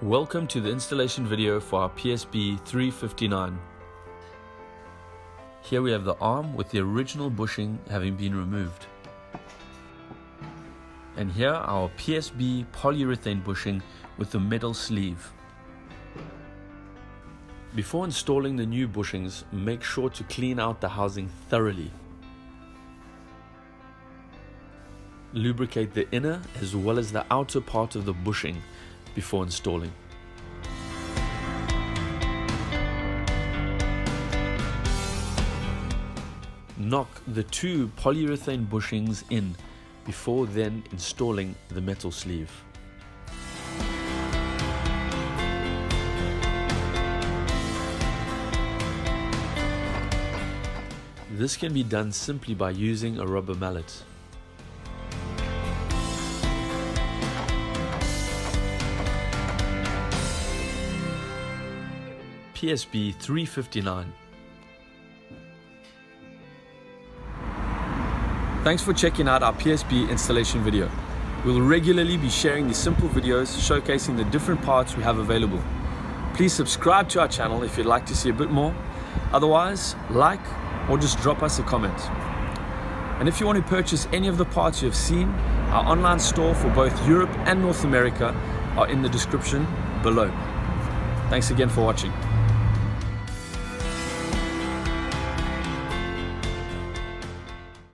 Welcome to the installation video for our PSB 359. Here we have the arm with the original bushing having been removed. And here our PSB polyurethane bushing with the metal sleeve. Before installing the new bushings, make sure to clean out the housing thoroughly. Lubricate the inner as well as the outer part of the bushing before installing. Knock the two polyurethane bushings in before then installing the metal sleeve. This can be done simply by using a rubber mallet. PSB 359. Thanks for checking out our PSB installation video. We'll regularly be sharing these simple videos showcasing the different parts we have available. Please subscribe to our channel if you'd like to see a bit more. Otherwise, like or just drop us a comment. And if you want to purchase any of the parts you have seen, our online store for both Europe and North America are in the description below. Thanks again for watching.